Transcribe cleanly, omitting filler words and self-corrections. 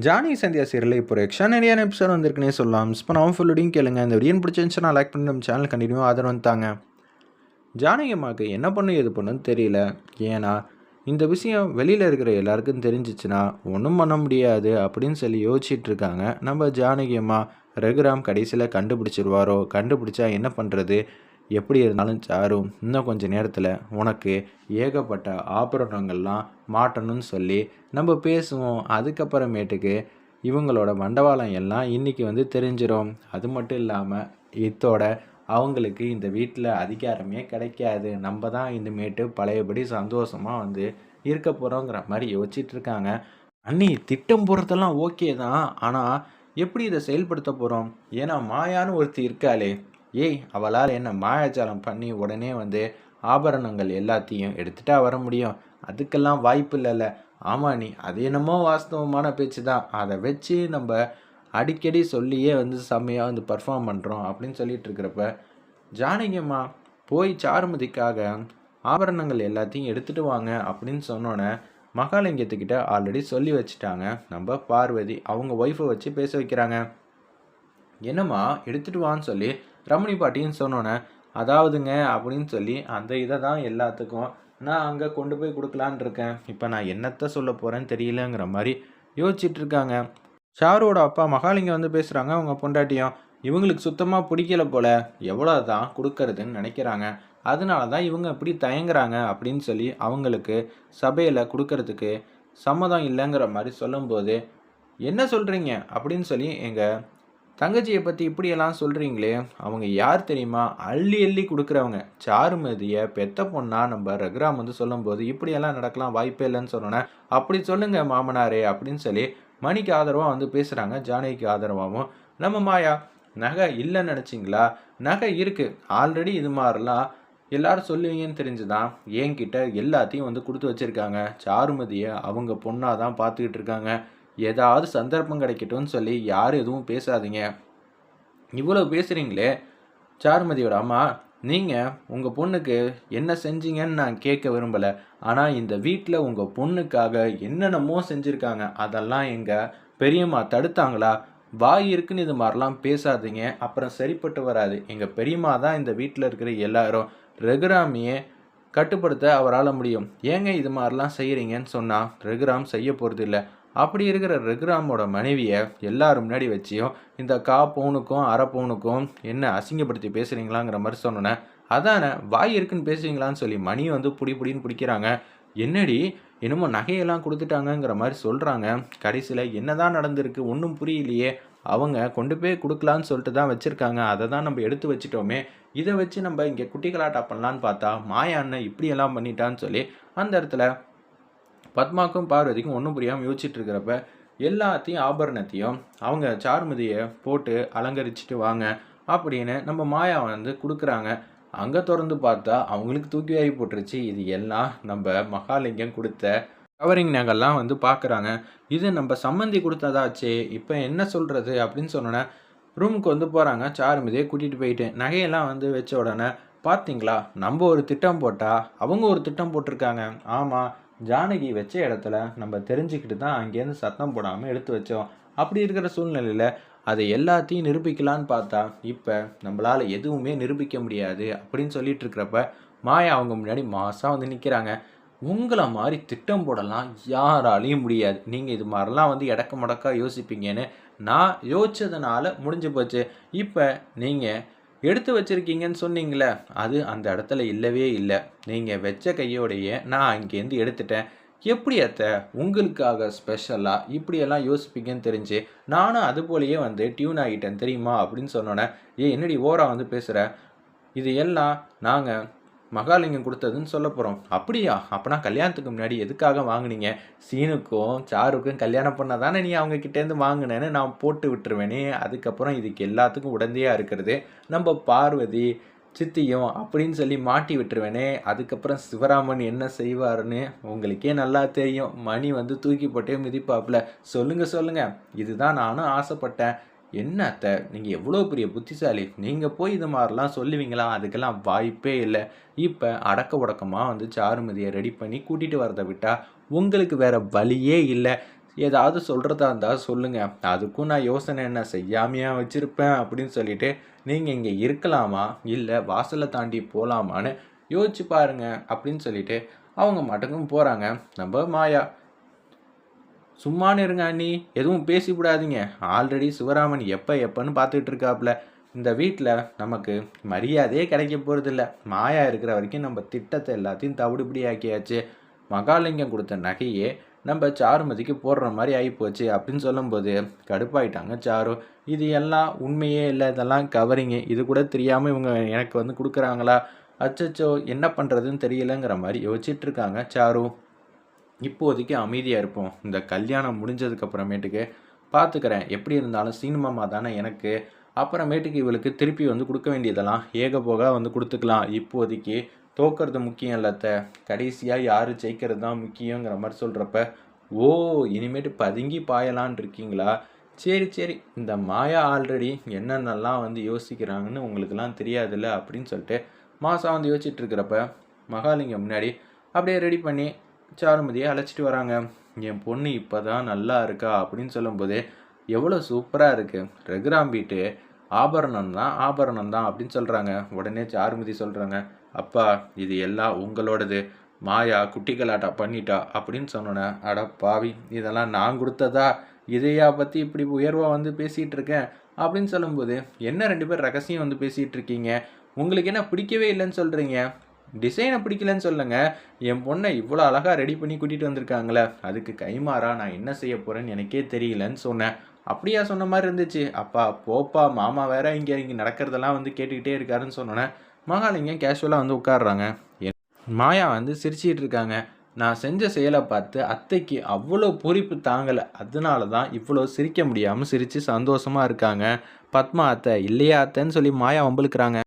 Johnny Sandhya சீரியலில் இப்போ ஒரு எக்ஸ்ட்ரானரியான எபிசோட் வந்திருக்குன்னே சொல்லலாம். இப்போ நான் ஃபுல்லோடையும் கேளுங்க. இந்த வீடியோ பிடிச்சிருந்துச்சுன்னா லைக் பண்ணி நம்ம சேனல் கண்டினியூ ஆதரவு தாங்க. ஜானகி அம்மாவுக்கு என்ன பண்ணும் எது பண்ணுன்னு தெரியல. ஏன்னா இந்த விஷயம் வெளியில் இருக்கிற எல்லாருக்கும் தெரிஞ்சிச்சுன்னா ஒன்றும் பண்ண முடியாது அப்படின்னு சொல்லி யோசிச்சுட்டு இருக்காங்க. நம்ம ஜானகி அம்மா ரகுராம் கடைசியில் கண்டுபிடிச்சிருவாரோ, கண்டுபிடிச்சா என்ன பண்ணுறது, எப்படி இருந்தாலும் சாரும் இன்னும் கொஞ்சம் நேரத்தில் உனக்கு ஏகப்பட்ட ஆபரணங்கள்லாம் மாட்டணும்னு சொல்லி நம்ம பேசுவோம். அதுக்கப்புறமேட்டுக்கு இவங்களோட மண்டவாளம் எல்லாம் இன்றைக்கி தெரிஞ்சிடும். அது மட்டும் இல்லாமல் இத்தோட அவங்களுக்கு இந்த வீட்டில் அதிகாரமே கிடைக்காது. நம்ம தான் இனிமேட்டு பழையபடி சந்தோஷமாக இருக்க போகிறோங்கிற மாதிரி யோசிச்சுட்டு இருக்காங்க. அண்ணி திட்டம் போகிறதெல்லாம் ஓகே தான், ஆனால் எப்படி இதை செயல்படுத்த போகிறோம்? ஏன்னா மாயான்னு ஒருத்தி இருக்காளே, ஏய் அவளால் என்ன மாயாஜாலம் பண்ணி உடனே ஆபரணங்கள் எல்லாத்தையும் எடுத்துட்டா வர முடியும்? அதுக்கெல்லாம் வாய்ப்பு இல்லைல்ல. ஆமாம் நீ அது என்னமோ வாஸ்தவமான பேச்சு தான். அதை வச்சு நம்ம அடிக்கடி சொல்லியே செம்மையாக பர்ஃபார்ம் பண்ணுறோம் அப்படின்னு சொல்லிட்டு இருக்கிறப்ப ஜானகி அம்மா போய் சாருமதிக்காக ஆபரணங்கள் எல்லாத்தையும் எடுத்துகிட்டு வாங்க அப்படின்னு சொன்னோன்னே மகாலிங்கத்துக்கிட்ட ஆல்ரெடி சொல்லி வச்சுட்டாங்க. நம்ம பார்வதி அவங்க ஒய்ஃபை வச்சு பேச வைக்கிறாங்க. என்னம்மா எடுத்துகிட்டு வான்னு சொல்லி ரமணி பாட்டின்னு சொன்னோன்னே, அதாவதுங்க அப்படின்னு சொல்லி அந்த இதை தான் எல்லாத்துக்கும் நான் அங்கே கொண்டு போய் கொடுக்கலான் இருக்கேன். இப்போ நான் என்னத்தை சொல்ல போகிறேன்னு தெரியலங்கிற மாதிரி யோசிச்சுட்டு இருக்காங்க. ஷாரோட அப்பா மகாலிங்கம் பேசுகிறாங்க. அவங்க பொண்டாட்டியும் இவங்களுக்கு சுத்தமாக பிடிக்கல போல், எவ்வளோ தான் கொடுக்கறதுன்னு நினைக்கிறாங்க. அதனால தான் இவங்க இப்படி தயங்குறாங்க அப்படின்னு சொல்லி அவங்களுக்கு சபையில் கொடுக்கறதுக்கு சம்மதம் இல்லைங்கிற மாதிரி சொல்லும்போது, என்ன சொல்கிறீங்க அப்படின்னு சொல்லி எங்கள் தங்கச்சியை பற்றி இப்படியெல்லாம் சொல்கிறீங்களே, அவங்க யார் தெரியுமா? அள்ளி அள்ளி கொடுக்குறவங்க. சாருமதியை பெத்த பொண்ணா நம்ம ரகுராம் சொல்லும்போது இப்படியெல்லாம் நடக்கலாம் வாய்ப்பே இல்லைன்னு சொன்னோன்னே, அப்படி சொல்லுங்க மாமனாரே அப்படின்னு சொல்லி மணிக்கு ஆதரவாக பேசுகிறாங்க. ஜானகிக்கு ஆதரவாகவும் நம்ம மாயா, நகை இல்லைன்னு நினச்சிங்களா? நகை இருக்குது ஆல்ரெடி. இது மாதிரிலாம் எல்லாரும் சொல்லுவீங்கன்னு தெரிஞ்சுதான் என்கிட்ட எல்லாத்தையும் கொடுத்து வச்சுருக்காங்க. சாருமதியை அவங்க பொண்ணாக தான் பார்த்துக்கிட்டு இருக்காங்க. ஏதாவது சந்தர்ப்பம் கிடைக்கட்டும்னு சொல்லி யாரும் எதுவும் பேசாதீங்க. இவ்வளோ பேசுகிறீங்களே சாருமதியோட அம்மா, நீங்கள் உங்கள் பொண்ணுக்கு என்ன செஞ்சீங்கன்னு நான் கேட்க விரும்பலை. ஆனால் இந்த வீட்டில் உங்கள் பொண்ணுக்காக என்னென்னமோ செஞ்சுருக்காங்க. அதெல்லாம் எங்கள் பெரியம்மா தடுத்தாங்களா? வாய் இருக்குன்னு இது மாதிரிலாம் பேசாதீங்க, அப்புறம் சரிப்பட்டு வராது. எங்கள் பெரியம்மா தான் இந்த வீட்டில் இருக்கிற எல்லாரும். ரகுராமியே கட்டுப்படுத்த அவரால் முடியும். ஏங்க இது மாதிரிலாம் செய்கிறீங்கன்னு சொன்னால் ரகுராம் செய்ய போகிறது இல்லை. அப்படி இருக்கிற ரகுராமோட மனைவியை எல்லாரும் முன்னாடி வச்சியும் இந்த பவுனுக்கும் அரை பவுனுக்கும் என்ன அசிங்கப்படுத்தி பேசுகிறீங்களாங்கிற மாதிரி சொன்னோன்னே, அதானே வாய் இருக்குன்னு பேசுவீங்களான்னு சொல்லி மணி புடின்னு பிடிக்கிறாங்க. என்னடி என்னமோ நகையெல்லாம் கொடுத்துட்டாங்கங்கிற மாதிரி சொல்கிறாங்க. கடைசியில் என்னதான் நடந்திருக்கு ஒன்றும் புரியலையே. அவங்க கொண்டு போய் கொடுக்கலான்னு சொல்லிட்டு தான் வச்சுருக்காங்க. அதை தான் நம்ம எடுத்து வச்சிட்டோமே. இதை வச்சு நம்ம இங்கே குட்டிகளாட்டா பண்ணலான்னு பார்த்தா மாயா அண்ணன் இப்படியெல்லாம் பண்ணிட்டான்னு சொல்லி அந்த இடத்துல பத்மாக்கும் பார்வதிக்கும் ஒன்றும் புரியாமல் யோசிச்சுட்டு இருக்கிறப்ப எல்லாத்தையும் ஆபரணத்தையும் அவங்க சாருமதியை போட்டு அலங்கரிச்சுட்டு வாங்க அப்படின்னு நம்ம மாயா கொடுக்குறாங்க. அங்கே திறந்து பார்த்தா அவங்களுக்கு தூக்கி வாரி போட்டுருச்சு. இது எல்லாம் நம்ம மகாலிங்கம் கொடுத்த கவரிங் நகைலாம் பார்க்குறாங்க. இது நம்ம சம்மந்தி கொடுத்ததாச்சே, இப்போ என்ன சொல்கிறது அப்படின்னு சொன்னோன்னே ரூமுக்கு போகிறாங்க. சாருமதியை கூட்டிகிட்டு போயிட்டு நகையெல்லாம் வச்ச உடனே, பார்த்தீங்களா நம்ம ஒரு திட்டம் போட்டால் அவங்க ஒரு திட்டம் போட்டிருக்காங்க. ஆமாம், ஜானகி வச்ச இடத்துல நம்ம தெரிஞ்சுக்கிட்டு தான் அங்கேருந்து சத்தம் போடாமல் எடுத்து வச்சோம். அப்படி இருக்கிற சூழ்நிலையில் அதை எல்லாத்தையும் நிரூபிக்கலான்னு பார்த்தா இப்போ நம்மளால் எதுவுமே நிரூபிக்க முடியாது அப்படின்னு சொல்லிட்டு இருக்கிறப்ப மாயா அவங்க முன்னாடி மாதம் நிற்கிறாங்க. உங்களை மாதிரி திட்டம் போடலாம் யாராலையும் முடியாது. நீங்கள் இது மாதிரிலாம் இடக்க முடக்கா யோசிப்பீங்கன்னு நான் யோசிச்சதுனால முடிஞ்சு போச்சு. இப்போ நீங்கள் எடுத்து வச்சுருக்கீங்கன்னு சொன்னீங்களே, அது அந்த இடத்துல இல்லவே இல்லை. நீங்கள் வச்ச கையோடையே நான் அங்கேருந்து எடுத்துட்டேன். எப்படி அத்தை உங்களுக்காக ஸ்பெஷலாக இப்படியெல்லாம் யோசிப்பீங்கன்னு தெரிஞ்சு நானும் அது போலயே டியூன் ஆகிட்டேன் தெரியுமா அப்படின்னு சொன்னோன்னே, என்னடி ஓரா பேசுகிற, இது எல்லாம் நாங்கள் மகாலிங்கம் கொடுத்ததுன்னு சொல்ல போகிறோம். அப்படியா? அப்போனா கல்யாணத்துக்கு முன்னாடி எதுக்காக வாங்கினீங்க? சீனுக்கும் சாருக்கும் கல்யாணம் பண்ணால் தானே நீ அவங்க கிட்டேருந்து வாங்கினேன்னு நான் போட்டு விட்டுருவேனே. அதுக்கப்புறம் இதுக்கு எல்லாத்துக்கும் உடந்தையாக இருக்கிறது நம்ம பார்வதி சித்தியும் அப்படின்னு சொல்லி மாட்டி விட்டுருவேனே. அதுக்கப்புறம் சிவராமன் என்ன செய்வாருன்னு உங்களுக்கே நல்லா தெரியும். மணி தூக்கி போட்டே மிதிப்பாப்புல. சொல்லுங்கள், இதுதான் நானும் ஆசைப்பட்டேன். என்ன அத்தை, நீங்கள் எவ்வளோ பெரிய புத்திசாலி. நீங்கள் போய் இது மாதிரிலாம் சொல்லுவீங்களா? அதுக்கெல்லாம் வாய்ப்பே இல்லை. இப்போ அடக்க உடக்கமாக சாருமதியை ரெடி பண்ணி கூட்டிகிட்டு வரதை விட்டால் உங்களுக்கு வேறு வழியே இல்லை. ஏதாவது சொல்கிறதா இருந்தால் சொல்லுங்கள், அதுக்கும் நான் யோசனை என்ன செய்யாமையா வச்சுருப்பேன் அப்படின்னு சொல்லிட்டு நீங்கள் இங்கே இருக்கலாமா இல்லை வாசலை தாண்டி போகலாமான்னு யோசிச்சு பாருங்க அப்படின்னு சொல்லிட்டு அவங்க மட்டுக்கும் போகிறாங்க. நம்ம மாயா சும்மானு இருங்க அண்ணி, எதுவும் பேசிவிடாதீங்க. ஆல்ரெடி சிவராமன் எப்போன்னு பார்த்துட்டு இருக்காப்புல. இந்த வீட்டில் நமக்கு மரியாதையே கிடைக்க போகிறதில்ல. மாயா இருக்கிற வரைக்கும் நம்ம திட்டத்தை எல்லாத்தையும் தவிடுபடி ஆக்கியாச்சு. மகாலிங்கம் கொடுத்த நகையே நம்ம சாருமதிக்கு போடுற மாதிரி ஆகிப்போச்சு அப்படின்னு சொல்லும்போது கடுப்பாயிட்டாங்க சாரு. இது எல்லாம் உண்மையே இல்லை, இதெல்லாம் கவரிங்க. இது கூட தெரியாமல் இவங்க எனக்கு வந்து கொடுக்குறாங்களா? அச்சச்சோ என்ன பண்ணுறதுன்னு தெரியலைங்கிற மாதிரி யோசிச்சுட்டு இருக்காங்க சாரு. இப்போதைக்கு அமைதியாக இருப்போம். இந்த கல்யாணம் முடிஞ்சதுக்கப்புறமேட்டுக்கு பார்த்துக்கிறேன். எப்படி இருந்தாலும் சீனமாமா தானே எனக்கு. அப்புறமேட்டுக்கு இவளுக்கு திருப்பி வந்து கொடுக்க வேண்டியதெல்லாம் ஏகபோக வந்து கொடுத்துக்கலாம். இப்போதைக்கு தோக்கிறது முக்கியம் இல்லத்த, கடைசியாக யார் ஜெயிக்கிறது தான் முக்கியங்கிற மாதிரி சொல்கிறப்ப, ஓ இனிமேட்டு பதுங்கி பாயலான் இருக்கீங்களா? சரி சரி, இந்த மாயா ஆல்ரெடி என்னென்னலாம் வந்து யோசிக்கிறாங்கன்னு உங்களுக்கெல்லாம் தெரியாதுல்ல அப்படின்னு சொல்லிட்டு மாசா வந்து யோசிச்சுட்டு இருக்கிறப்ப மகாலிங்கம் முன்னாடி அப்படியே ரெடி பண்ணி சாருமதியை அழைச்சிட்டு வராங்க. என் பொண்ணு இப்போ தான் நல்லா இருக்கா அப்படின்னு சொல்லும்போது எவ்வளோ சூப்பராக இருக்குது, ரகுராம்பிட்டு ஆபரணம் தான் அப்படின்னு சொல்கிறாங்க. உடனே சாருமதி சொல்கிறாங்க, அப்பா இது எல்லாம் உங்களோடது, மாயா குட்டி கலாட்டா பண்ணிட்டா அப்படின்னு சொன்னோன்னே, அட பாவி இதெல்லாம் நான் கொடுத்ததா, இதையா பற்றி இப்படி உயர்வாக வந்து பேசிகிட்டு இருக்கேன் அப்படின்னு சொல்லும்போது, என்ன 2 பேர் ரகசியம் வந்து பேசிகிட்டு இருக்கீங்க, உங்களுக்கு என்ன பிடிக்கவே இல்லைன்னு சொல்கிறீங்க, டிசைனை பிடிக்கலன்னு சொல்லுங்க, என் பொண்ணை இவ்வளோ அழகாக ரெடி பண்ணி கூட்டிகிட்டு வந்திருக்காங்களே, அதுக்கு கைமாறா நான் என்ன செய்ய போகிறேன்னு எனக்கே தெரியலன்னு சொன்னேன். அப்படியா சொன்ன மாதிரி இருந்துச்சு. அப்பா போப்பா, மாமா வேற இங்கே நடக்கிறதெல்லாம் வந்து கேட்டுக்கிட்டே இருக்காருன்னு சொன்னோன்னே மகாலிங்கம் கேஷுவலாக வந்து உட்காடுறாங்க. மாயா வந்து சிரிச்சிட்டு இருக்காங்க. நான் செஞ்ச செயலை பார்த்து அத்தைக்கு அவ்வளோ பூரிப்பு தாங்கலை, அதனால தான் இவ்வளோ சிரிக்க முடியாமல் சிரித்து சந்தோஷமாக இருக்காங்க. பத்மா அத்தை இல்லையா அத்தைன்னு சொல்லி மாயா வம்பிழுக்கிறாங்க.